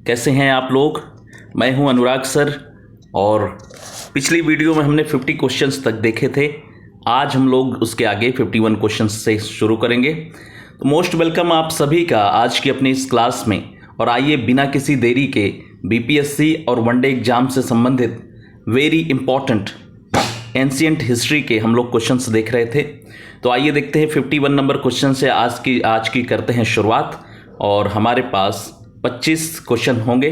कैसे हैं आप लोग। मैं हूं अनुराग सर और पिछली वीडियो में हमने 50 क्वेश्चंस तक देखे थे। आज हम लोग उसके आगे 51 क्वेश्चंस से शुरू करेंगे। तो मोस्ट वेलकम आप सभी का आज की अपनी इस क्लास में। और आइए बिना किसी देरी के बीपीएससी और वनडे एग्जाम से संबंधित वेरी इंपॉर्टेंट एंशिएंट हिस्ट्री के हम लोग क्वेश्चंस देख रहे थे। तो आइए देखते हैं 51 नंबर क्वेश्चन से आज की करते हैं शुरुआत। और हमारे पास 25 क्वेश्चन होंगे।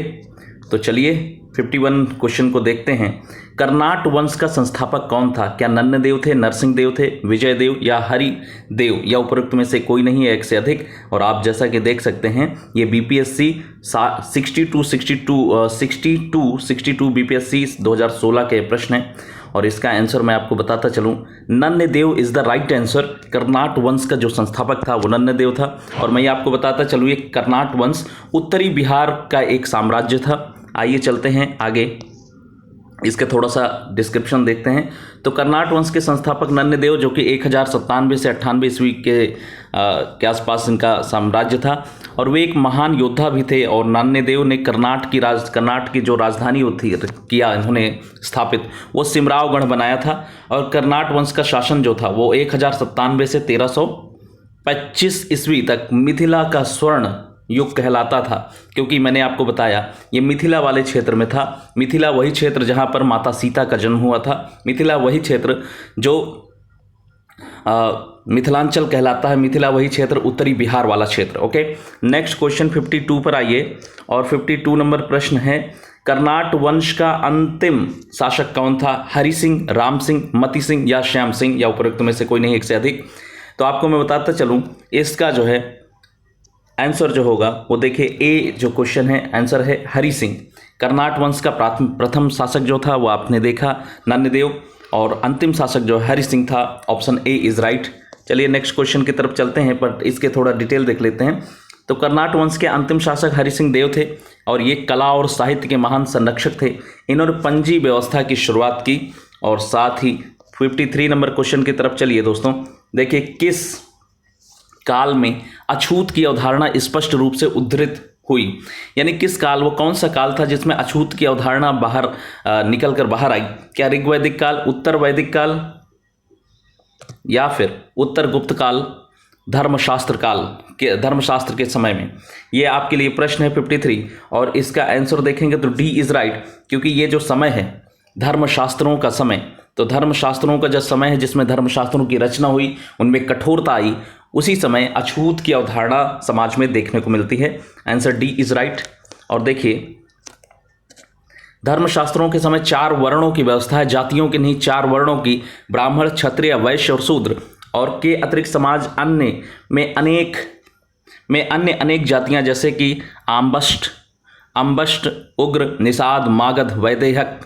तो चलिए 51 क्वेश्चन को देखते हैं। कर्नाट वंश का संस्थापक कौन था? क्या नन्नदेव थे, नरसिंह देव थे, विजय देव या हरि देव या उपरोक्त में से कोई नहीं है, एक से अधिक। और आप जैसा कि देख सकते हैं ये बीपीएससी 62 बीपीएससी 2016 के प्रश्न हैं। और इसका आंसर मैं आपको बताता चलूं, Nannadeva is the right answer. Karnat वंश का जो संस्थापक था वो नन्नदेव था। और मैं आपको बताता चलूं ये कर्नाट वंश उत्तरी बिहार का एक साम्राज्य था। आइए चलते हैं आगे, इसके थोड़ा सा डिस्क्रिप्शन देखते हैं। तो कर्नाट वंश के संस्थापक नन्नदेव, जो कि 1097 से 98 ईस्वी के आसपास इनका साम्राज्य था। और वे एक महान योद्धा भी थे। और नन्नदेव ने कर्नाट की जो राजधानी किया इन्होंने स्थापित, वो सिमरावगढ़ बनाया था। और कर्नाट वंश का शासन जो था वो 1097 से 1325 ईस्वी तक मिथिला का स्वर्ण युग कहलाता था। क्योंकि मैंने आपको बताया ये मिथिला वाले क्षेत्र में था। मिथिला वही क्षेत्र जहाँ पर माता सीता का जन्म हुआ था। मिथिला वही क्षेत्र जो मिथिलांचल कहलाता है। मिथिला वही क्षेत्र, उत्तरी बिहार वाला क्षेत्र। ओके, नेक्स्ट क्वेश्चन 52 पर आइए। और 52 नंबर प्रश्न है, कर्नाट वंश का अंतिम शासक कौन था? हरि सिंह, राम सिंह, मति सिंह या श्याम सिंह या उपरोक्त में से कोई नहीं, एक से अधिक। तो आपको मैं बताता चलूँ इसका जो है आंसर जो होगा वो देखिए, ए जो क्वेश्चन है आंसर है हरि सिंह। कर्नाट वंश का प्रथम शासक जो था वो आपने देखा नन्नदेव, और अंतिम शासक जो हरि सिंह था। Option A is right. चलिए नेक्स्ट क्वेश्चन की तरफ चलते हैं, पर इसके थोड़ा डिटेल देख लेते हैं। तो कर्नाट वंश के अंतिम शासक हरि सिंह देव थे और ये कला और साहित्य के महान संरक्षक थे। इन्होंने पंजी व्यवस्था की शुरुआत की। और साथ ही 53 नंबर क्वेश्चन की तरफ चलिए दोस्तों। देखिए किस काल में अछूत की अवधारणा स्पष्ट रूप से उद्धृत हुई? यानी किस काल, वो कौन सा काल था जिसमें अछूत की अवधारणा बाहर निकल कर बाहर आई? क्या ऋग्वैदिक काल, उत्तर वैदिक काल या फिर उत्तर गुप्त काल, धर्मशास्त्र के समय में? ये आपके लिए प्रश्न है 53। और इसका आंसर देखेंगे तो डी इज राइट। क्योंकि ये जो समय है धर्मशास्त्रों का समय, तो धर्मशास्त्रों का जो समय है जिसमें धर्मशास्त्रों की रचना हुई, उनमें कठोरता आई, उसी समय अछूत की अवधारणा समाज में देखने को मिलती है। Answer D is right. और देखिए धर्मशास्त्रों के समय 4 वर्णों की व्यवस्था है, जातियों की नहीं, 4 वर्णों की, ब्राह्मण, क्षत्रिय, वैश्य और शूद्र। और के अतिरिक्त समाज अन्य में अनेक जातियां जैसे कि अम्बष्ट, उग्र, निषाद, मागध, वैदेहक,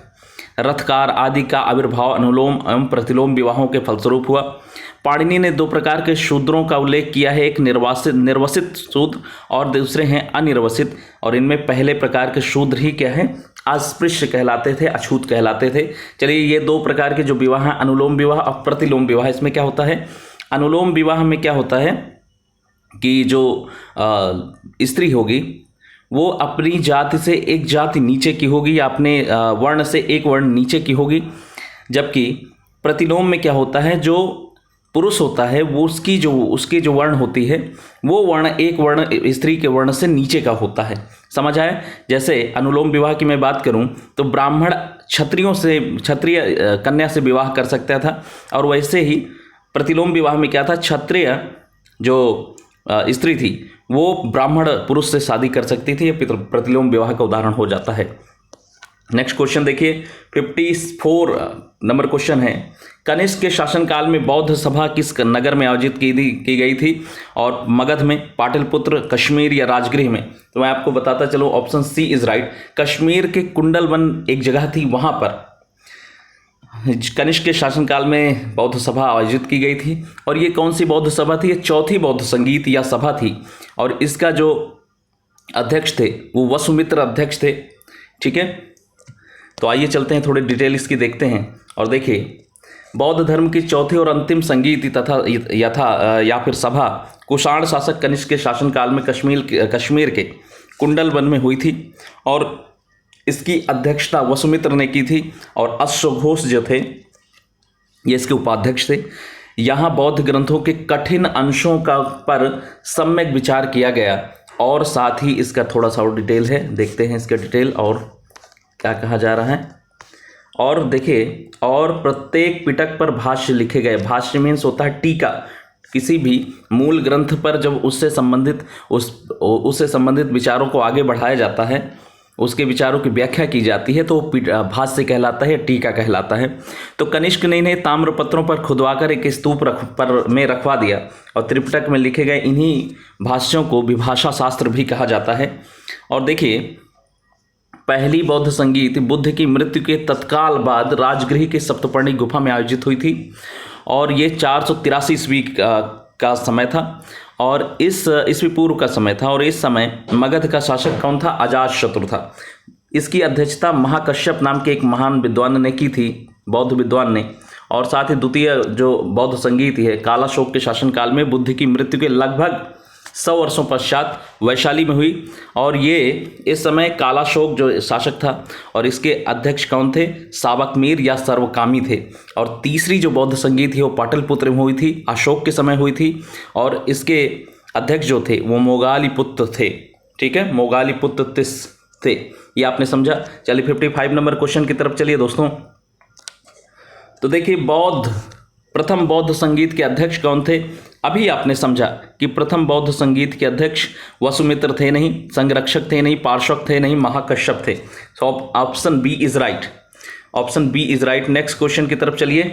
रथकार आदि का आविर्भाव अनुलोम एवं प्रतिलोम विवाहों के फलस्वरूप हुआ। पाणिनि ने 2 प्रकार के शूद्रों का उल्लेख किया है, एक निर्वसित शूद्र और दूसरे हैं अनिर्वसित। और इनमें पहले प्रकार के शूद्र ही क्या है, अस्पृश्य कहलाते थे, अछूत कहलाते थे। चलिए ये 2 प्रकार के जो विवाह हैं, अनुलोम विवाह और प्रतिलोम विवाह, इसमें क्या होता है? अनुलोम विवाह में क्या होता है कि जो स्त्री होगी वो अपनी जाति से एक जाति नीचे की होगी या अपने वर्ण से एक वर्ण नीचे की होगी। जबकि प्रतिलोम में क्या होता है, जो पुरुष होता है वो उसकी जो वर्ण होती है वो वर्ण एक वर्ण स्त्री के वर्ण से नीचे का होता है। समझ आया? जैसे अनुलोम विवाह की मैं बात करूं तो ब्राह्मण क्षत्रिय कन्या से विवाह कर सकता था। और वैसे ही प्रतिलोम विवाह में क्या था, क्षत्रिय जो स्त्री थी वो ब्राह्मण पुरुष से शादी कर सकती थी। ये प्रतिलोम विवाह का उदाहरण हो जाता है। नेक्स्ट क्वेश्चन देखिए 54 नंबर क्वेश्चन है, कनिष्क के शासनकाल में बौद्ध सभा किस नगर में आयोजित की गई थी? और मगध में, पाटलिपुत्र, कश्मीर या राजगृह में? तो मैं आपको बताता चलूँ, option C is right. Kashmir के कुंडलवन एक जगह थी, वहां पर कनिष्क के शासनकाल में बौद्ध सभा आयोजित की गई थी। और ये कौन सी बौद्ध सभा थी? ये चौथी बौद्ध संगीत या सभा थी। और इसका जो अध्यक्ष थे वो वसुमित्र अध्यक्ष थे। ठीक है, तो आइए चलते हैं, थोड़े डिटेल इसकी देखते हैं। और देखिए बौद्ध धर्म की चौथी और अंतिम संगीत या फिर सभा कुषाण शासक कनिष्क के शासनकाल में कश्मीर के कुंडल वन में हुई थी और इसकी अध्यक्षता वसुमित्र ने की थी और अश्वघोष जो थे ये इसके उपाध्यक्ष थे। यहाँ बौद्ध ग्रंथों के कठिन अंशों का पर सम्यक विचार किया गया और साथ ही इसका थोड़ा सा और डिटेल है, देखते हैं इसका डिटेल और क्या कहा जा रहा है। और देखिए, और प्रत्येक पिटक पर भाष्य लिखे गए। भाष्य मीन्स होता है टीका। किसी भी मूल ग्रंथ पर जब उससे संबंधित विचारों को आगे बढ़ाया जाता है, उसके विचारों की व्याख्या की जाती है, तो भाष्य कहलाता है, टीका कहलाता है। तो कनिष्क ने इन्हें ताम्रपत्रों पर खुदवाकर एक स्तूप में रखवा दिया और त्रिपिटक में लिखे गए इन्हीं भाष्यों को विभाषा शास्त्र भी कहा जाता है। और देखिए, पहली बौद्ध संगीत बुद्ध की मृत्यु के तत्काल बाद राजगृह के सप्तपर्णी गुफा में आयोजित हुई थी और ये 483 ईस्वी का समय था और इस ईस्वी पूर्व का समय था। और इस समय मगध का शासक कौन था? अजातशत्रु था। इसकी अध्यक्षता महाकश्यप नाम के एक महान विद्वान ने की थी, बौद्ध विद्वान ने। और साथ ही द्वितीय जो बौद्ध संगीत है कालाशोक के शासनकाल में बुद्ध की मृत्यु के लगभग 100 वर्षों पश्चात वैशाली में हुई। और ये इस समय कालाशोक जो शासक था और इसके अध्यक्ष कौन थे? सावकमीर या सर्वकामी थे। और तीसरी जो बौद्ध संगीत है वो पाटलिपुत्र में हुई थी, अशोक के समय हुई थी और इसके अध्यक्ष जो थे वो मोगालिपुत्र थे। ठीक है, मोगालिपुत्र थे। ये आपने समझा। चलिए 55 नंबर क्वेश्चन की तरफ चलिए दोस्तों। तो देखिए, प्रथम बौद्ध संगीत के अध्यक्ष कौन थे? अभी आपने समझा कि प्रथम बौद्ध संगीत के अध्यक्ष वसुमित्र थे नहीं, संरक्षक थे नहीं, पार्श्वक थे नहीं, महाकश्यप थे। So option B is right. Option B is right. Next question की तरफ चलिए।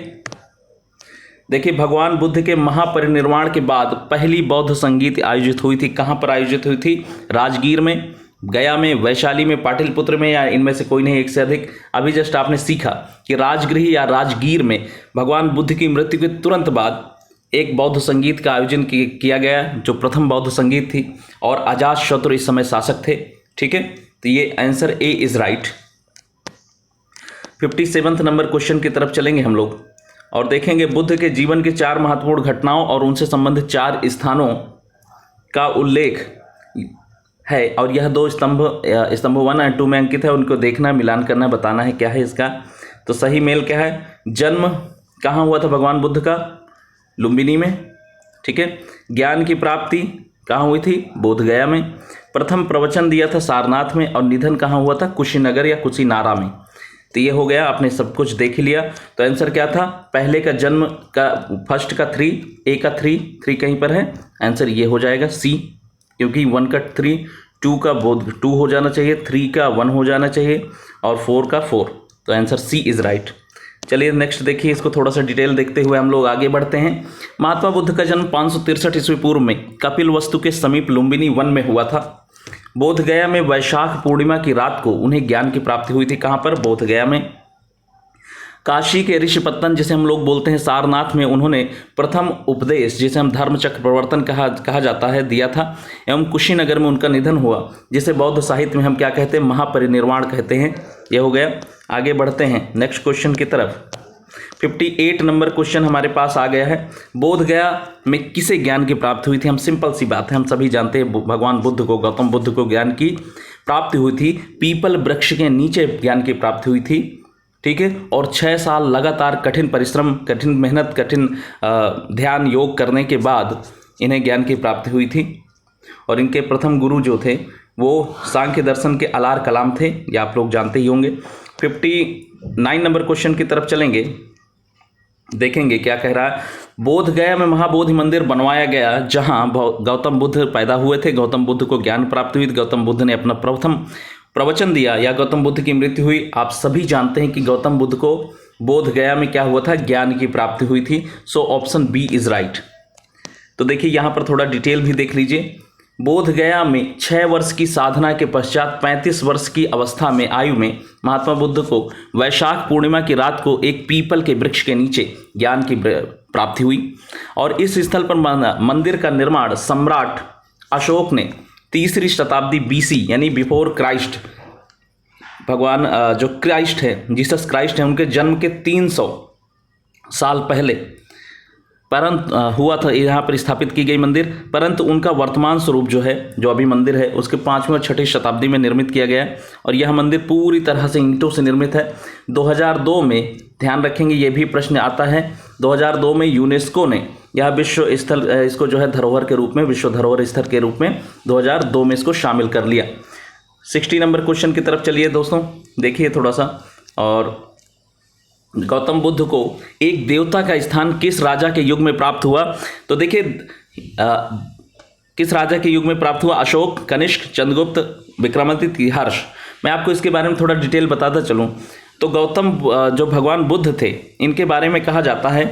देखिए, भगवान बुद्ध के महापरिनिर्वाण के बाद पहली बौद्ध संगीत आयोजित हुई थी। कहाँ पर आयोजित हुई थी? राजगीर में, गया में, वैशाली में, पाटलिपुत्र में, या इनमें से कोई नहीं, एक से अधिक। अभी जस्ट आपने सीखा कि राजगृह या राजगीर में भगवान बुद्ध की मृत्यु के तुरंत बाद एक बौद्ध संगीत का आयोजन किया गया जो प्रथम बौद्ध संगीत थी और अजातशत्रु इस समय शासक थे। ठीक है, तो ये answer A is right. 57 number question की तरफ चलेंगे हम लोग और देखेंगे बुद्ध के जीवन के 4 महत्वपूर्ण घटनाओं और उनसे संबंधित 4 स्थानों का उल्लेख है। और यह 2 स्तंभ 1 और 2 में अंकित है, उनको देखना, मिलान करना, बताना है क्या है इसका। तो सही मेल क्या है? जन्म कहाँ हुआ था भगवान बुद्ध का? लुम्बिनी में। ठीक है। ज्ञान की प्राप्ति कहाँ हुई थी? बोधगया में। प्रथम प्रवचन दिया था सारनाथ में और निधन कहाँ हुआ था? कुशीनगर या कुशीनारा में। तो ये हो गया, आपने सब कुछ देख लिया। तो आंसर क्या था? पहले का जन्म का फर्स्ट का 3, ए का 3 कहीं पर है, आंसर ये हो जाएगा सी, क्योंकि 1 का 3, 2 का बोध 2 हो जाना चाहिए, 3 का 1 हो जाना चाहिए और 4 का 4। तो आंसर सी इज राइट। चलिए नेक्स्ट देखिए, इसको थोड़ा सा डिटेल देखते हुए हम लोग आगे बढ़ते हैं। महात्मा बुद्ध का जन्म 563 ईस्वी पूर्व में कपिल वस्तु के समीप लुम्बिनी वन में हुआ था। बोधगया में वैशाख पूर्णिमा की रात को उन्हें ज्ञान की प्राप्ति हुई थी। कहाँ पर? बोधगया में। काशी के ऋषिपत्तन जिसे हम लोग बोलते हैं सारनाथ में उन्होंने प्रथम उपदेश जिसे हम धर्मचक्र प्रवर्तन कहा जाता है दिया था। एवं कुशीनगर में उनका निधन हुआ जिसे बौद्ध साहित्य में हम क्या कहते हैं? महापरिनिर्वाण कहते हैं। यह हो गया। आगे बढ़ते हैं नेक्स्ट क्वेश्चन की तरफ। 58 नंबर क्वेश्चन हमारे पास आ गया है। बोधगया में किसे ज्ञान की प्राप्ति हुई थी? हम सिंपल सी बात है, हम सभी जानते हैं भगवान बुद्ध को, गौतम बुद्ध को ज्ञान की प्राप्ति हुई थी। पीपल वृक्ष के नीचे ज्ञान की प्राप्ति हुई थी। ठीक है। और 6 साल लगातार कठिन परिश्रम, कठिन मेहनत, कठिन ध्यान योग करने के बाद इन्हें ज्ञान की प्राप्ति हुई थी। और इनके प्रथम गुरु जो थे वो सांख्य दर्शन के अलार कलाम थे, ये आप लोग जानते ही होंगे। 59 नंबर क्वेश्चन की तरफ चलेंगे, देखेंगे क्या कह रहा है। बोधगया में महाबोधि मंदिर बनवाया गया जहां गौतम बुद्ध पैदा हुए थे। गौतम बुद्ध को ज्ञान प्राप्त हुई। गौतम बुद्ध ने अपना प्रथम प्रवचन दिया या गौतम बुद्ध की मृत्यु हुई। आप सभी जानते हैं कि गौतम बुद्ध को बोधगया में क्या हुआ था? ज्ञान की प्राप्ति हुई थी। So option B is right. तो देखिए यहाँ पर थोड़ा डिटेल भी देख लीजिए। बोधगया में 6 वर्ष की साधना के पश्चात 35 वर्ष की अवस्था में आयु में महात्मा बुद्ध को वैशाख पूर्णिमा की रात को एक पीपल के वृक्ष के नीचे ज्ञान की प्राप्ति हुई। और इस स्थल पर मंदिर का निर्माण सम्राट अशोक ने 3री शताब्दी बीसी यानी बिफोर क्राइस्ट, भगवान जो क्राइस्ट है, जीसस क्राइस्ट है, उनके जन्म के 300 साल पहले परंतु हुआ था, यहाँ पर स्थापित की गई मंदिर, परंतु उनका वर्तमान स्वरूप जो है, जो अभी मंदिर है, उसके 5वीं और 6वीं शताब्दी में निर्मित किया गया है और यह मंदिर पूरी तरह से ईंटों से निर्मित है। 2002 में, ध्यान रखेंगे ये भी प्रश्न आता है, 2002 में यूनेस्को ने यह विश्व स्थल, इसको जो है धरोहर के रूप में, विश्व धरोहर स्थल के रूप में 2002 में इसको शामिल कर लिया। 60 नंबर क्वेश्चन की तरफ चलिए दोस्तों, देखिए थोड़ा सा। और गौतम बुद्ध को एक देवता का स्थान किस राजा के युग में प्राप्त हुआ? तो देखिए किस राजा के युग में प्राप्त हुआ? अशोक, कनिष्क, चंद्रगुप्त, विक्रमादित्य, हर्ष। मैं आपको इसके बारे में थोड़ा डिटेल बताता चलूं तो गौतम जो भगवान बुद्ध थे, इनके बारे में कहा जाता है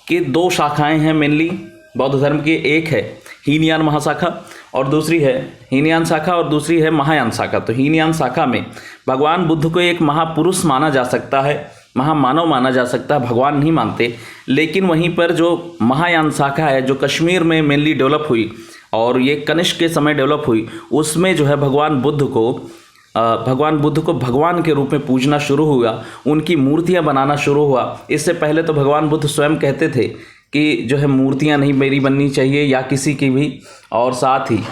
कि 2 शाखाएं हैं मेनली बौद्ध धर्म की। एक है हीनयान महाशाखा और दूसरी है हीनयान शाखा और दूसरी है महायान शाखा। तो हीनयान शाखा में भगवान बुद्ध को एक महापुरुष माना जा सकता है, महामानव माना जा सकता है, भगवान नहीं मानते। लेकिन वहीं पर जो महायान शाखा है, जो कश्मीर में मेनली डेवलप हुई और ये कनिष्क के समय डेवलप हुई, उसमें जो है भगवान बुद्ध को भगवान के रूप में पूजना शुरू हुआ, उनकी मूर्तियां बनाना शुरू हुआ। इससे पहले तो भगवान बुद्ध स्वयं कहते थे कि जो है मूर्तियां नहीं मेरी बननी चाहिए या किसी की भी, और साथ ही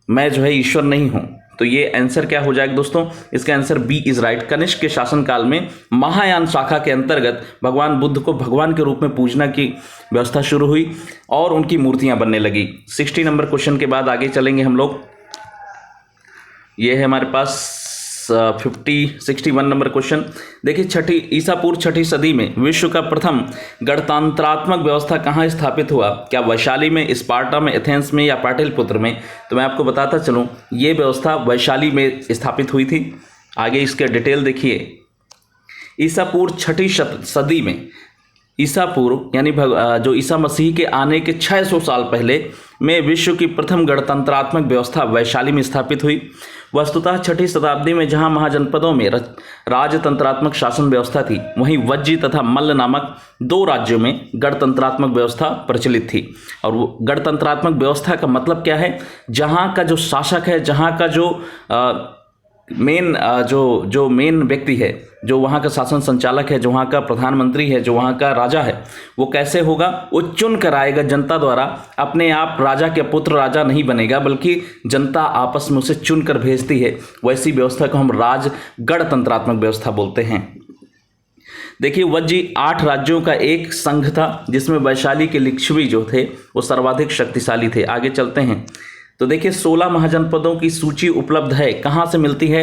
मैं जो है ईश्वर नहीं हूँ। तो ये आंसर क्या हो जाएगा दोस्तों? इसका answer B is right. Kanishka के शासनकाल में महायान शाखा के अंतर्गत भगवान बुद्ध को भगवान के रूप में पूजना की व्यवस्था शुरू हुई और उनकी मूर्तियां बनने लगी। 60 नंबर क्वेश्चन के बाद आगे चलेंगे हम लोग। ये है हमारे पास 61 नंबर क्वेश्चन। देखिए ईसा पूर्व 6वीं सदी में विश्व का प्रथम गणतंत्रात्मक व्यवस्था कहाँ स्थापित हुआ? क्या वैशाली में, स्पार्टा में, एथेंस में या पाटलिपुत्र में? तो मैं आपको बताता चलूँ, ये व्यवस्था वैशाली में स्थापित हुई थी। आगे इसके डिटेल देखिए। ईसा पूर्व 6वीं सदी में, ईसा पूर्व यानी जो ईसा मसीह के आने के 600 साल पहले में विश्व की प्रथम गणतंत्रात्मक व्यवस्था वैशाली में स्थापित हुई। वस्तुतः 6वीं शताब्दी में जहां महाजनपदों में राजतंत्रात्मक शासन व्यवस्था थी, वहीं वज्जी तथा मल्ल नामक 2 राज्यों में गणतंत्रात्मक व्यवस्था प्रचलित थी। और वो गणतंत्रात्मक व्यवस्था का मतलब क्या है? जहां का जो शासक है, जहां का जो मेन व्यक्ति है, जो वहाँ का शासन संचालक है, जो वहाँ का प्रधानमंत्री है, जो वहाँ का राजा है, वो कैसे होगा? वो चुन कर आएगा जनता द्वारा। अपने आप राजा के पुत्र राजा नहीं बनेगा, बल्कि जनता आपस में उसे चुन कर भेजती है। वैसी व्यवस्था को हम गणतंत्रात्मक व्यवस्था बोलते हैं। देखिए, वज्जी 8 राज्यों का एक संघ था, जिसमें वैशाली के लिच्छवी जो थे वो सर्वाधिक शक्तिशाली थे। आगे चलते हैं तो देखिए 16 महाजनपदों की सूची उपलब्ध है। कहाँ से मिलती है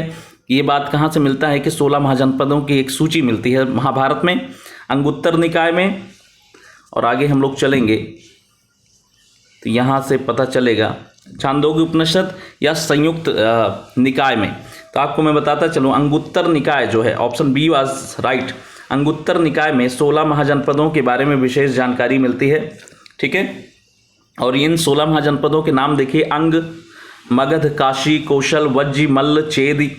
ये बात? कहाँ से मिलता है कि 16 महाजनपदों की एक सूची मिलती है? महाभारत में, अंगुत्तर निकाय में, और आगे हम लोग चलेंगे तो यहाँ से पता चलेगा छांदोग्य उपनिषद या संयुक्त निकाय में। तो आपको मैं बताता चलूँ, अंगुत्तर निकाय जो है, option B was right. Anguttara Nikaya में 16 महाजनपदों के बारे में विशेष जानकारी मिलती है। ठीक है, और इन 16 महाजनपदों के नाम देखिए, अंग, मगध, काशी, कौशल, वज्जी, मल्ल, चेदी,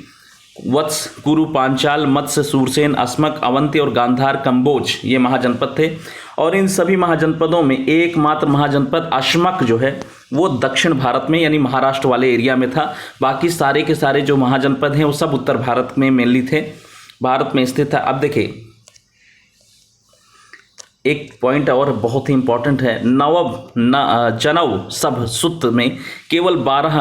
वत्स, कुरु, पांचाल, मत्स्य, सूरसेन, अस्मक, अवंती और गांधार, कंबोज, ये महाजनपद थे। और इन सभी महाजनपदों में एकमात्र महाजनपद अश्मक जो है वो दक्षिण भारत में यानी महाराष्ट्र वाले एरिया में था। बाकी सारे के सारे जो महाजनपद हैं वो सब उत्तर भारत में मेनली थे, भारत में स्थित था। अब देखिए एक पॉइंट और बहुत ही इंपॉर्टेंट है, जनव सब सूत में केवल 12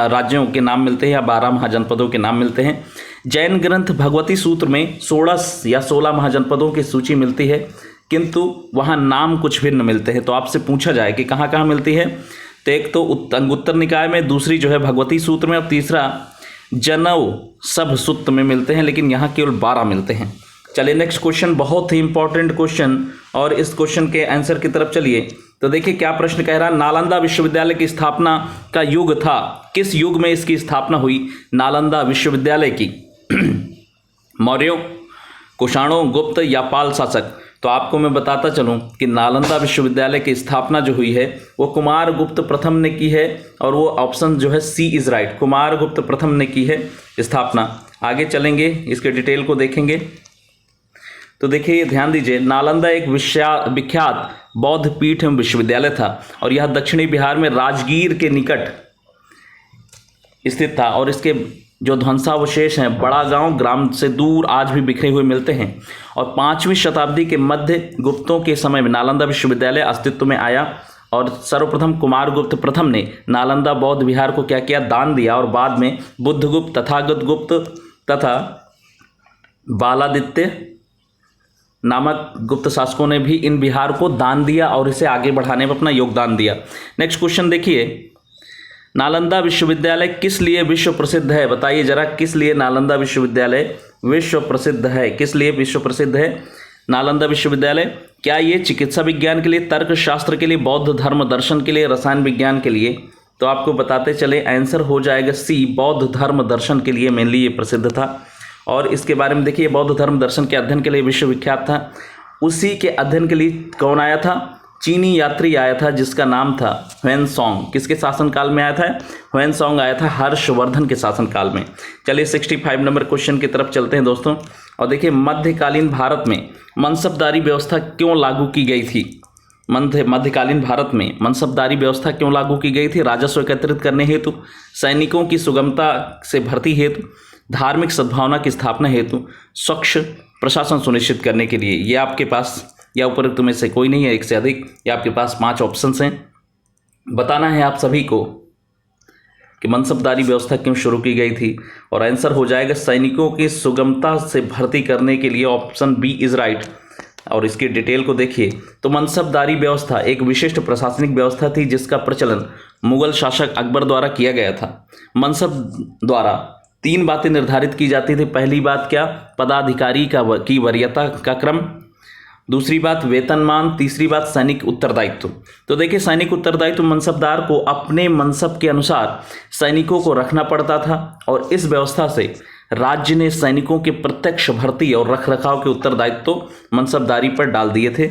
राज्यों के नाम मिलते हैं या 12 महाजनपदों के नाम मिलते हैं। जैन ग्रंथ भगवती सूत्र में 16 महाजनपदों की सूची मिलती है, किंतु वहाँ नाम कुछ भिन्न मिलते हैं। तो आपसे पूछा जाए कि कहाँ कहाँ मिलती है, तो एक तो अंगुत्तर निकाय में, दूसरी जो है भगवती सूत्र में, और तीसरा जनव सब सूत में मिलते हैं, लेकिन यहाँ केवल 12 मिलते हैं। चलिए नेक्स्ट क्वेश्चन, बहुत ही इंपॉर्टेंट क्वेश्चन, और इस क्वेश्चन के आंसर की तरफ चलिए। तो देखिए क्या प्रश्न कह रहा है, नालंदा विश्वविद्यालय की स्थापना का युग था, किस युग में इसकी स्थापना हुई नालंदा विश्वविद्यालय की? मौर्यों, कुषाणों, गुप्त या पाल शासक? तो आपको मैं बताता चलूं कि नालंदा विश्वविद्यालय की स्थापना जो हुई है वो कुमार गुप्त प्रथम ने की है, और वो ऑप्शन जो है सी इज राइट, कुमार गुप्त प्रथम ने की है स्थापना। आगे चलेंगे, इसके डिटेल को देखेंगे। तो देखिए ध्यान दीजिए, नालंदा एक विख्यात बौद्ध पीठ एवं विश्वविद्यालय था, और यह दक्षिणी बिहार में राजगीर के निकट स्थित था, और इसके जो ध्वंसावशेष हैं बड़ा गांव ग्राम से दूर आज भी बिखरे हुए मिलते हैं। और 5वीं शताब्दी के मध्य गुप्तों के समय में नालंदा विश्वविद्यालय अस्तित्व में आया और सर्वप्रथम कुमारगुप्त प्रथम ने नालंदा बौद्ध विहार को क्या किया, दान दिया। और बाद में बुद्धगुप्त, तथागत गुप्त तथा बालादित्य नामक गुप्त शासकों ने भी इन विहार को दान दिया और इसे आगे बढ़ाने में अपना योगदान दिया। नेक्स्ट क्वेश्चन देखिए, नालंदा विश्वविद्यालय किस लिए विश्व प्रसिद्ध है? बताइए जरा, किस लिए नालंदा विश्वविद्यालय विश्व प्रसिद्ध है? किस लिए विश्व प्रसिद्ध है नालंदा विश्वविद्यालय? क्या ये चिकित्सा विज्ञान के लिए, तर्क शास्त्र के लिए, बौद्ध धर्म दर्शन के लिए, रसायन विज्ञान के लिए? तो आपको बताते चले आंसर हो जाएगा सी, बौद्ध धर्म दर्शन के लिए मेनली ये प्रसिद्ध था। और इसके बारे में देखिए, बौद्ध धर्म दर्शन के अध्ययन के लिए विश्वविख्यात था। उसी के अध्ययन के लिए कौन आया था? चीनी यात्री आया था जिसका नाम था ह्वेनसोंग। किसके शासनकाल में आया था? ह्वेनसोंग आया था हर्षवर्धन के शासनकाल में। चलिए 65 नंबर क्वेश्चन की तरफ चलते हैं दोस्तों। और देखिए, मध्यकालीन भारत में मनसबदारी व्यवस्था क्यों लागू की गई थी? मध्यकालीन भारत में मनसबदारी व्यवस्था क्यों लागू की गई थी? राजस्व एकत्रित करने हेतु, सैनिकों की सुगमता से भर्ती हेतु, धार्मिक सद्भावना की स्थापना हेतु, स्वच्छ प्रशासन सुनिश्चित करने के लिए। ये आपके पास या उपरोक्त में से कोई नहीं है, एक से अधिक। ये आपके पास 5 ऑप्शंस हैं। बताना है आप सभी को कि मनसबदारी व्यवस्था क्यों शुरू की गई थी। और आंसर हो जाएगा सैनिकों की सुगमता से भर्ती करने के लिए। Option B is right. और इसकी डिटेल को देखिए तो मनसबदारी व्यवस्था एक विशिष्ट प्रशासनिक व्यवस्था थी जिसका प्रचलन मुगल शासक अकबर द्वारा किया गया था। मनसब द्वारा 3 बातें निर्धारित की जाती थी। पहली बात क्या? पदाधिकारी की वरीयता का क्रम। दूसरी बात वेतनमान। तीसरी बात सैनिक उत्तरदायित्व। तो देखिए, सैनिक उत्तरदायित्व मनसबदार को अपने मनसब के अनुसार सैनिकों को रखना पड़ता था और इस व्यवस्था से राज्य ने सैनिकों के प्रत्यक्ष भर्ती और रखरखाव के उत्तरदायित्व मनसबदारी पर डाल दिए थे।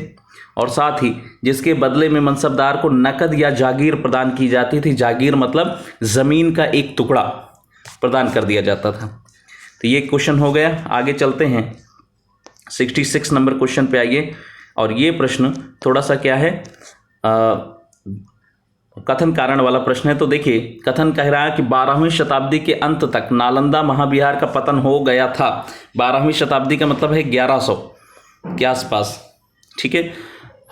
और साथ ही जिसके बदले में मनसबदार को नकद या जागीर प्रदान की जाती थी। जागीर मतलब जमीन का एक टुकड़ा प्रदान कर दिया जाता था। तो ये क्वेश्चन हो गया। आगे चलते हैं 66 नंबर क्वेश्चन पे आइए। और ये प्रश्न थोड़ा सा क्या है, कथन कारण वाला प्रश्न है। तो देखिए, कथन कह रहा है कि 12वीं शताब्दी के अंत तक नालंदा महाविहार का पतन हो गया था। 12वीं शताब्दी का मतलब है 1100 के आसपास, ठीक है।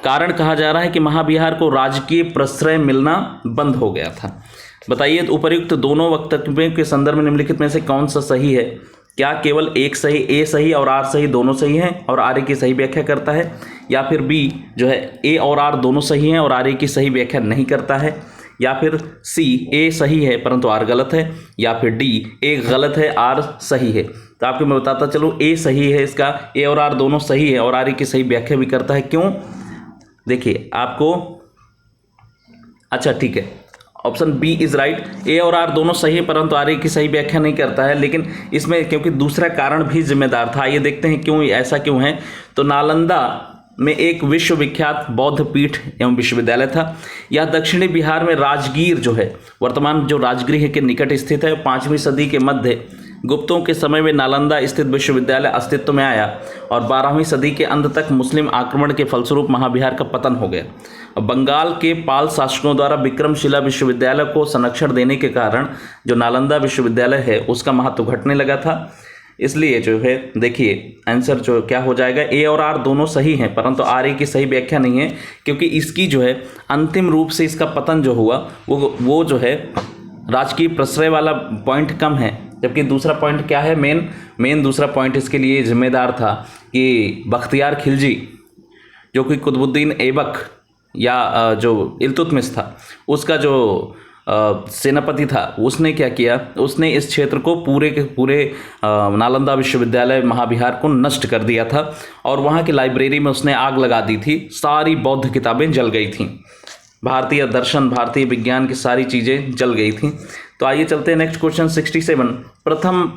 कारण कहा जा रहा है कि महाविहार को राजकीय प्रश्रय मिलना बंद हो गया था। बताइए, उपर्युक्त दोनों वक्तव्यों के संदर्भ में निम्नलिखित में से कौन सा सही है? क्या केवल एक सही, ए सही और आर सही दोनों सही हैं और आर ए की सही व्याख्या करता है? या फिर बी जो है ए और आर दोनों सही हैं और आर ए की सही व्याख्या नहीं करता है? या फिर सी ए सही है परंतु आर गलत है? या फिर डी ए गलत है आर सही है? तो आपको मैं बताता चलूँ, ए सही है इसका, ए और आर दोनों सही है और आर ए की सही व्याख्या भी करता है। क्यों? देखिए आपको, अच्छा ठीक है, ऑप्शन बी इज राइट। ए और आर दोनों सही है परंतु आर ए की सही व्याख्या नहीं करता है। लेकिन इसमें क्योंकि दूसरा कारण भी जिम्मेदार था। ये देखते हैं क्यों, ऐसा क्यों है। तो नालंदा में एक विश्वविख्यात बौद्ध पीठ एवं विश्वविद्यालय था। यह दक्षिणी बिहार में राजगीर जो है, वर्तमान जो राजगृह के निकट स्थित है। 5वीं सदी के मध्य गुप्तों के समय में नालंदा स्थित विश्वविद्यालय अस्तित्व में आया और 12वीं सदी के अंत तक मुस्लिम आक्रमण के फलस्वरूप महाविहार का पतन हो गया। बंगाल के पाल शासकों द्वारा विक्रमशिला विश्वविद्यालय को संरक्षण देने के कारण जो नालंदा विश्वविद्यालय है उसका महत्व घटने लगा था। इसलिए जो है देखिए आंसर जो क्या हो जाएगा, ए और आर दोनों सही हैं परंतु आर ए की सही व्याख्या नहीं है, क्योंकि इसकी जो है अंतिम रूप से इसका पतन जो हुआ वो जो है राजकीय प्रश्रय वाला पॉइंट कम है। जबकि दूसरा पॉइंट क्या है, मेन दूसरा पॉइंट इसके लिए जिम्मेदार था कि बख्तियार खिलजी जो कि कुतुबुद्दीन ऐबक या जो इल्तुतमिश था उसका जो सेनापति था, उसने क्या किया, उसने इस क्षेत्र को पूरे के पूरे नालंदा विश्वविद्यालय महाविहार को नष्ट कर दिया था और वहाँ की लाइब्रेरी में उसने आग लगा दी थी। सारी बौद्ध किताबें जल गई थीं, भारतीय दर्शन, भारतीय विज्ञान की सारी चीज़ें जल गई थीं। तो आइए चलते हैं नेक्स्ट क्वेश्चन 67। प्रथम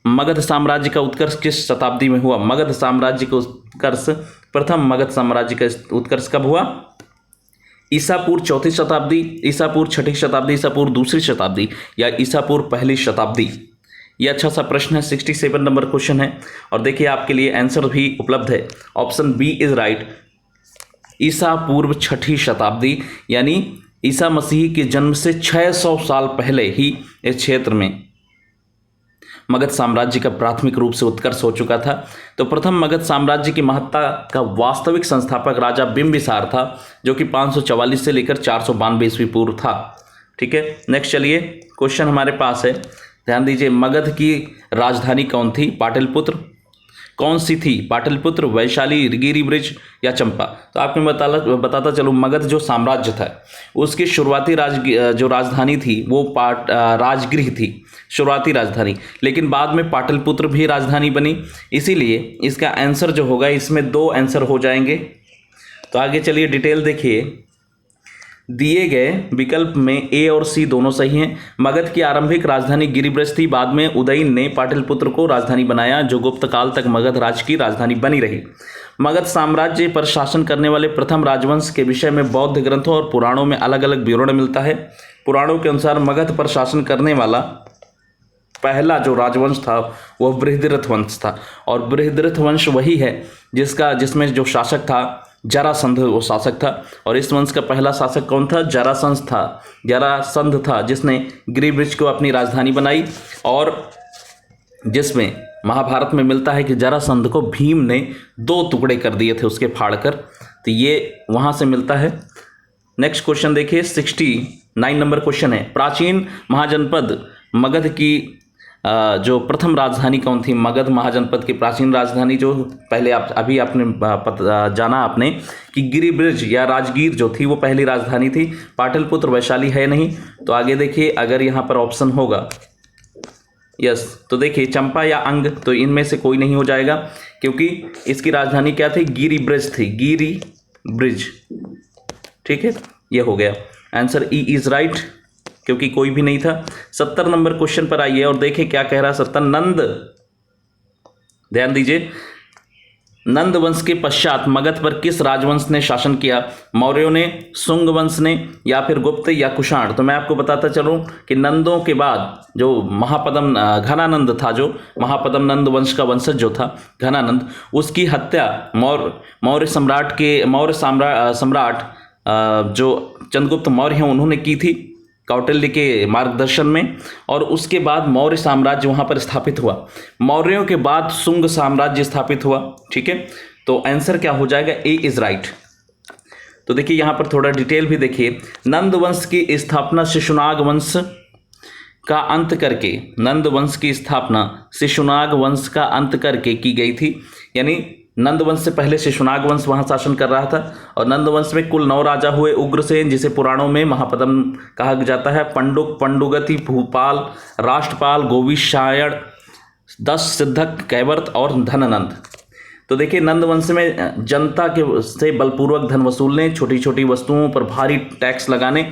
मगध साम्राज्य का उत्कर्ष किस शताब्दी में हुआ? मगध साम्राज्य का उत्कर्ष, प्रथम मगध साम्राज्य का उत्कर्ष कब हुआ? ईसापुर 4वीं शताब्दी, ईसापुर 6वीं शताब्दी, ईसापुर 2री शताब्दी या ईसापुर 1ली शताब्दी? ये अच्छा सा प्रश्न है। 67 नंबर क्वेश्चन है और देखिए आपके लिए आंसर भी उपलब्ध है। ऑप्शन बी इज राइट, ईसा पूर्व 6वीं शताब्दी, यानी ईसा मसीह के जन्म से 600 साल पहले ही इस क्षेत्र में मगध साम्राज्य का प्राथमिक रूप से उत्कर्ष हो चुका था। तो प्रथम मगध साम्राज्य की महत्ता का वास्तविक संस्थापक राजा बिंबिसार था, जो कि 544 से लेकर 492 ईस्वी पूर्व था। ठीक है, नेक्स्ट चलिए, क्वेश्चन हमारे पास है, ध्यान दीजिए। मगध की राजधानी कौन थी? पाटलिपुत्र। कौन सी थी? पाटलिपुत्र, वैशाली, गिरिब्रिज या चंपा? तो आपको मैं बताता चलूँ, मगध जो साम्राज्य था उसकी शुरुआती जो राजधानी थी वो राजगृह थी, शुरुआती राजधानी, लेकिन बाद में पाटलिपुत्र भी राजधानी बनी। इसीलिए इसका आंसर जो होगा, इसमें 2 आंसर हो जाएंगे। तो आगे चलिए डिटेल देखिए। दिए गए विकल्प में ए और सी दोनों सही हैं। मगध की आरंभिक राजधानी गिरिब्रज थी। बाद में उदयन ने पाटलिपुत्र को राजधानी बनाया, जो गुप्त काल तक मगध राज्य की राजधानी बनी रही। मगध साम्राज्य पर शासन करने वाले प्रथम राजवंश के विषय में बौद्ध ग्रंथों और पुराणों में अलग अलग विवरण मिलता है। पुराणों के अनुसार मगध पर शासन करने वाला पहला जो राजवंश था वह बृहद्रथ वंश था, और बृहद्रथ वंश वही है जिसमें जो शासक था जरासंध वो शासक था। और इस वंश का पहला शासक कौन था? जरासंध था, जिसने गिरिब्रिज को अपनी राजधानी बनाई, और जिसमें महाभारत में मिलता है कि जरासंध को भीम ने 2 टुकड़े कर दिए थे उसके फाड़कर। तो ये वहाँ से मिलता है। नेक्स्ट क्वेश्चन देखिए, 69 नंबर क्वेश्चन है। प्राचीन महाजनपद मगध की जो प्रथम राजधानी कौन थी? मगध महाजनपद की प्राचीन राजधानी जो पहले अभी आपने जाना आपने कि गिरिब्रिज या राजगीर जो थी वो पहली राजधानी थी। पाटलिपुत्र, वैशाली है नहीं। तो आगे देखिए, अगर यहाँ पर ऑप्शन होगा यस, तो देखिए चंपा या अंग, तो इनमें से कोई नहीं हो जाएगा, क्योंकि इसकी राजधानी क्या थी? गिरिब्रिज थी, गिरिब्रिज। ठीक है, ये हो गया आंसर। ई इज राइट, क्योंकि कोई भी नहीं था। 70 नंबर क्वेश्चन पर आइए और देखिए क्या कह रहा है। 70 नंद, ध्यान दीजिए, नंद वंश के पश्चात मगध पर किस राजवंश ने शासन किया? मौर्यों ने, शुंग वंश ने, या फिर गुप्त या कुषाण? तो मैं आपको बताता चलूं कि नंदों के बाद जो महापद्म घनानंद था, जो महापद्म नंद वंश का वंशज जो था घनानंद, उसकी हत्या मौर्य सम्राट जो चंद्रगुप्त मौर्य हैं उन्होंने की थी कौटिल्य के मार्गदर्शन में, और उसके बाद मौर्य साम्राज्य वहां पर स्थापित हुआ। मौर्यों के बाद शुंग साम्राज्य स्थापित हुआ। ठीक है, तो आंसर क्या हो जाएगा? ए इज राइट। तो देखिए यहां पर थोड़ा डिटेल भी देखिए। नंद वंश की स्थापना शिशुनाग वंश का अंत करके, नंद वंश की स्थापना शिशुनाग वंश का अंत करके की गई थी। यानी नंद वंश से पहले शिशुनाग वंश वहां शासन कर रहा था, और नंद वंश में कुल 9 राजा हुए। उग्रसेन, जिसे पुराणों में महापद्म कहा जाता है, पंडुक, पंडुगति, भूपाल, राष्ट्रपाल, गोविशायण, 10 सिद्धक, कैवर्त और धननंद। तो देखिए नंद वंश में जनता के से बलपूर्वक धन वसूलने, छोटी छोटी वस्तुओं पर भारी टैक्स लगाने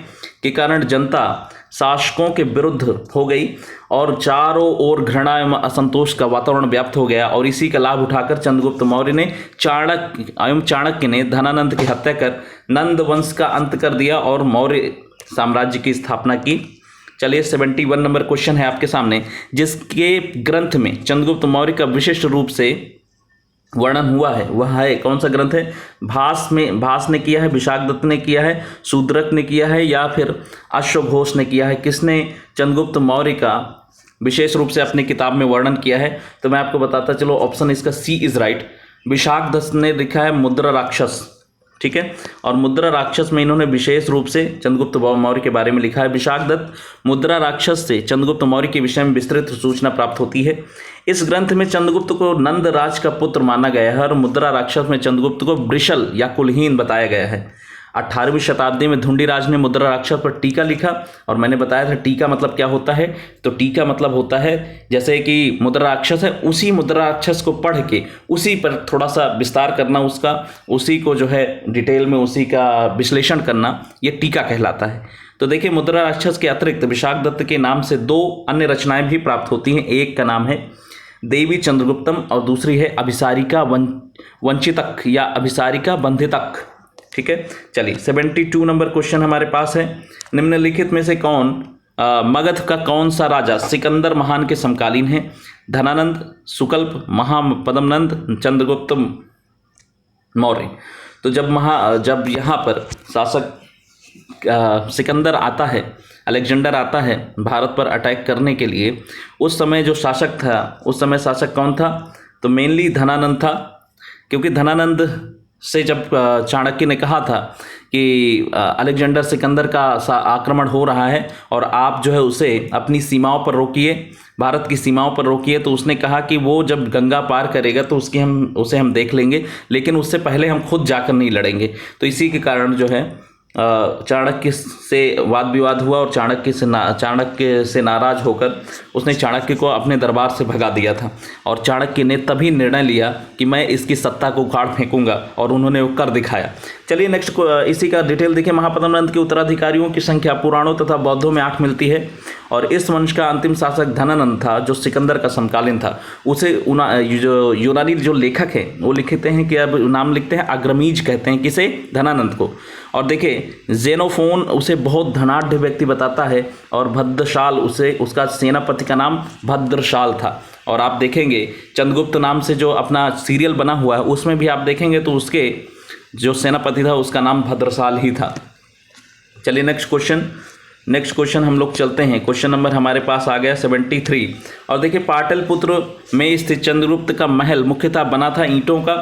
के कारण जनता शासकों के विरुद्ध हो गई, और चारों ओर घृणा एवं असंतोष का वातावरण व्याप्त हो गया। और इसी का लाभ उठाकर चंद्रगुप्त मौर्य ने चाणक्य ने धनानंद की हत्या कर नंद वंश का अंत कर दिया और मौर्य साम्राज्य की स्थापना की। चलिए 71 नंबर क्वेश्चन है आपके सामने, जिसके ग्रंथ में चंद्रगुप्त मौर्य का विशिष्ट रूप से वर्णन हुआ है, वह है कौन सा ग्रंथ है? भास ने किया है, विशाखदत्त ने किया है, शूद्रक ने किया है, या फिर अश्वघोष ने किया है? किसने चंद्रगुप्त मौर्य का विशेष रूप से अपनी किताब में वर्णन किया है? तो मैं आपको बताता चलो, ऑप्शन इसका सी इज राइट। विशाखदत्त ने लिखा है मुद्रा राक्षस। ठीक है, और मुद्रा राक्षस में इन्होंने विशेष रूप से चंद्रगुप्त मौर्य के बारे में लिखा है। विशाखदत्त मुद्रा राक्षस से चंद्रगुप्त मौर्य के विषय में विस्तृत सूचना प्राप्त होती है। इस ग्रंथ में चंद्रगुप्त को नंद राज का पुत्र माना गया है, और मुद्रा राक्षस में चंद्रगुप्त को वृषल या कुलहीन बताया गया है। 18वीं शताब्दी में धुंडीराज ने मुद्रा राक्षस पर टीका लिखा, और मैंने बताया था टीका मतलब क्या होता है। तो टीका मतलब होता है जैसे कि मुद्रा राक्षस है, उसी मुद्रा राक्षस को पढ़ के उसी पर थोड़ा सा विस्तार करना, उसका उसी को जो है डिटेल में उसी का विश्लेषण करना, ये टीका कहलाता है। तो देखिए मुद्रा राक्षस के अतिरिक्त विशाखदत्त के नाम से 2 अन्य रचनाएं भी प्राप्त होती हैं। एक का नाम है देवी चंद्रगुप्तम और दूसरी है अभिसारिका वंचितक या अभिसारिका बंधितक। ठीक है, चलिए 72 नंबर क्वेश्चन हमारे पास है। निम्नलिखित में से कौन मगध का कौन सा राजा सिकंदर महान के समकालीन है? धनानंद, सुकल्प, महापद्मनंद, चंद्रगुप्त मौर्य। तो जब यहाँ पर शासक सिकंदर आता है अलेक्जेंडर आता है भारत पर अटैक करने के लिए, उस समय जो शासक था, उस समय शासक कौन था? तो मेनली धनानंद था, क्योंकि धनानंद से जब चाणक्य ने कहा था कि अलेक्जेंडर सिकंदर का आक्रमण हो रहा है और आप जो है उसे अपनी सीमाओं पर रोकिए, भारत की सीमाओं पर रोकिए, तो उसने कहा कि वो जब गंगा पार करेगा तो उसे हम देख लेंगे, लेकिन उससे पहले हम खुद जाकर नहीं लड़ेंगे। तो इसी के कारण जो है चाणक्य से वाद विवाद हुआ और चाणक्य से नाराज होकर उसने चाणक्य को अपने दरबार से भगा दिया था। और चाणक्य ने तभी निर्णय लिया कि मैं इसकी सत्ता को उखाड़ फेंकूंगा, और उन्होंने वो कर दिखाया। चलिए नेक्स्ट इसी का डिटेल देखिए। महापद्म नंद के उत्तराधिकारियों की संख्या पुराणों तथा बौद्धों में 8 मिलती है, और इस वंश का अंतिम शासक धनानंद था जो सिकंदर का समकालीन था। उसे जो यूनानी जो लेखक हैं वो लिखते हैं कि अब नाम लिखते हैं अग्रमीज, कहते हैं किसे? धनानंद को। और देखिए जेनोफोन उसे बहुत धनाढ़ व्यक्ति बताता है, और भद्रशाल उसका सेनापति का नाम भद्रशाल था। और आप देखेंगे चंद्रगुप्त नाम से जो अपना सीरियल बना हुआ है उसमें भी आप देखेंगे तो उसके जो सेनापति था उसका नाम भद्रशाल ही था। चलिए नेक्स्ट क्वेश्चन हम लोग चलते हैं। क्वेश्चन नंबर हमारे पास आ गया 73। और देखिए पाटलिपुत्र में स्थित चंद्रगुप्त का महल मुख्यतः बना था ईंटों का,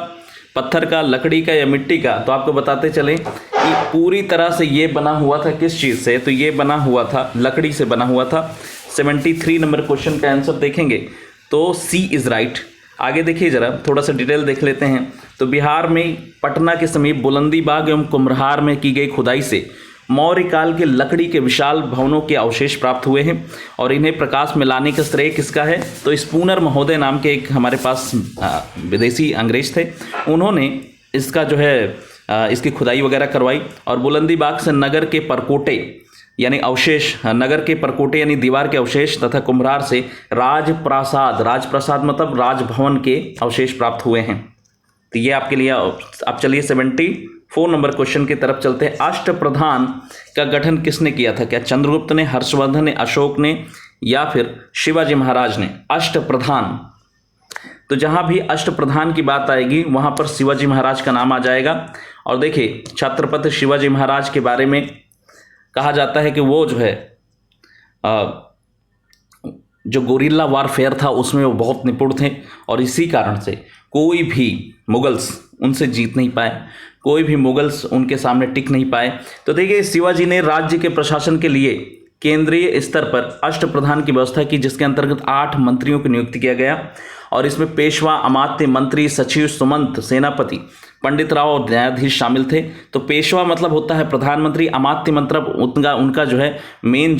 पत्थर का, लकड़ी का या मिट्टी का? तो आपको बताते चलें कि पूरी तरह से ये बना हुआ था किस चीज़ से? तो ये बना हुआ था लकड़ी से बना हुआ था। 73 नंबर क्वेश्चन का आंसर देखेंगे तो सी इज़ राइट। आगे देखिए जरा थोड़ा सा डिटेल देख लेते हैं। तो बिहार में पटना के समीप बुलंदी बाग एवं कुम्हरार में की गई खुदाई से मौर्य काल के लकड़ी के विशाल भवनों के अवशेष प्राप्त हुए हैं, और इन्हें प्रकाश में लाने का श्रेय किसका है? तो स्पूनर महोदय नाम के एक हमारे पास विदेशी अंग्रेज थे, उन्होंने इसका जो है इसकी खुदाई वगैरह करवाई। और बुलंदी बाग से नगर के परकोटे यानी अवशेष, नगर के परकोटे यानी दीवार के अवशेष, तथा कुम्हरार से राजप्रासाद मतलब राजभवन के अवशेष प्राप्त हुए हैं। तो ये आपके लिए। अब चलिए 74 नंबर क्वेश्चन की तरफ चलते हैं। अष्टप्रधान का गठन किसने किया था? क्या चंद्रगुप्त ने, हर्षवर्धन ने, अशोक ने या फिर शिवाजी महाराज ने? अष्टप्रधान, तो जहां भी अष्टप्रधान की बात आएगी वहां पर शिवाजी महाराज का नाम आ जाएगा। और देखिए छत्रपति शिवाजी महाराज के बारे में कहा जाता है कि वो जो है जो गोरिल्ला वारफेयर था उसमें वो बहुत निपुण थे, और इसी कारण से कोई भी मुगल्स उनसे जीत नहीं पाए, कोई भी मुगल्स उनके सामने टिक नहीं पाए। तो देखिए शिवाजी ने राज्य के प्रशासन के लिए केंद्रीय स्तर पर अष्टप्रधान की व्यवस्था की, जिसके अंतर्गत 8 मंत्रियों की नियुक्ति किया गया, और इसमें पेशवा, अमात्य, मंत्री, सचिव, सुमंत, सेनापति, पंडित राव और न्यायाधीश शामिल थे। तो पेशवा मतलब होता है प्रधानमंत्री, अमात्य मतलब उनका जो है मेन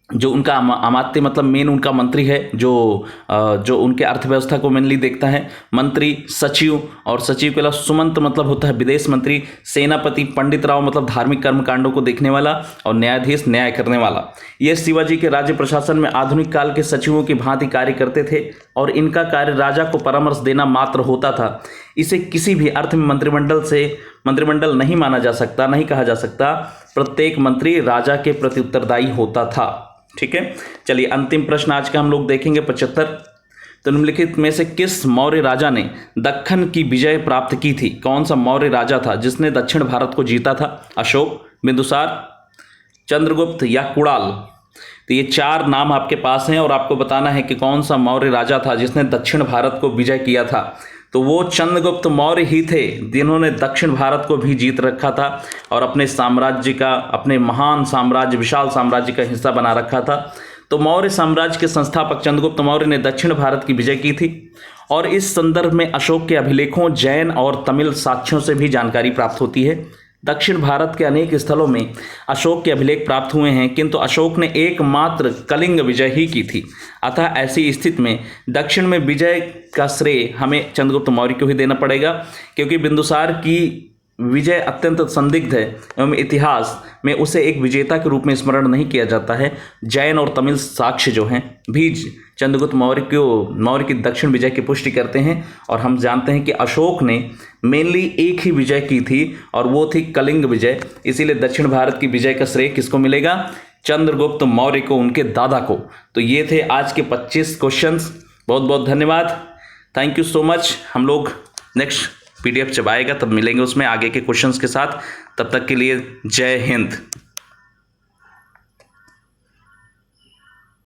जो उनका अमात्य मतलब मेन उनका मंत्री है जो उनके अर्थव्यवस्था को मेनली देखता है, मंत्री, सचिव, और सचिव के अलावा सुमंत मतलब होता है विदेश मंत्री, सेनापति, पंडित राव मतलब धार्मिक कर्मकांडों को देखने वाला, और न्यायाधीश न्याय करने वाला। ये शिवाजी के राज्य प्रशासन में आधुनिक काल के सचिवों की भांति कार्य करते थे, और इनका कार्य राजा को परामर्श देना मात्र होता था। इसे किसी भी अर्थ में मंत्रिमंडल नहीं माना जा सकता, नहीं कहा जा सकता। प्रत्येक मंत्री राजा के प्रति उत्तरदायी होता था। ठीक है, चलिए अंतिम प्रश्न आज का हम लोग देखेंगे 75। तो निम्नलिखित में से किस मौर्य राजा ने दक्खन की विजय प्राप्त की थी? कौन सा मौर्य राजा था जिसने दक्षिण भारत को जीता था? अशोक, बिंदुसार, चंद्रगुप्त या कुणाल? तो ये 4 नाम आपके पास हैं, और आपको बताना है कि कौन सा मौर्य राजा था जिसने दक्षिण भारत को विजय किया था। तो वो चंद्रगुप्त मौर्य ही थे जिन्होंने दक्षिण भारत को भी जीत रखा था, और अपने साम्राज्य का, अपने महान साम्राज्य, विशाल साम्राज्य का हिस्सा बना रखा था। तो मौर्य साम्राज्य के संस्थापक चंद्रगुप्त मौर्य ने दक्षिण भारत की विजय की थी, और इस संदर्भ में अशोक के अभिलेखों, जैन और तमिल साक्ष्यों से भी जानकारी प्राप्त होती है। दक्षिण भारत के अनेक स्थलों में अशोक के अभिलेख प्राप्त हुए हैं, किंतु अशोक ने एकमात्र कलिंग विजय ही की थी। अतः ऐसी स्थिति में दक्षिण में विजय का श्रेय हमें चंद्रगुप्त मौर्य को ही देना पड़ेगा, क्योंकि बिंदुसार की विजय अत्यंत संदिग्ध है एवं इतिहास में उसे एक विजेता के रूप में स्मरण नहीं किया जाता है। जैन और तमिल साक्ष्य जो हैं भी चंद्रगुप्त मौर्य की दक्षिण विजय की पुष्टि करते हैं, और हम जानते हैं कि अशोक ने मेनली एक ही विजय की थी, और वो थी कलिंग विजय। इसीलिए दक्षिण भारत की विजय का श्रेय किसको मिलेगा? चंद्रगुप्त मौर्य को, उनके दादा को। तो ये थे आज के 25 क्वेश्चंस। बहुत बहुत धन्यवाद, थैंक यू सो मच। हम लोग नेक्स्ट PDF जब आएगा तब मिलेंगे उसमें आगे के क्वेश्चंस के साथ। तब तक के लिए जय हिंद।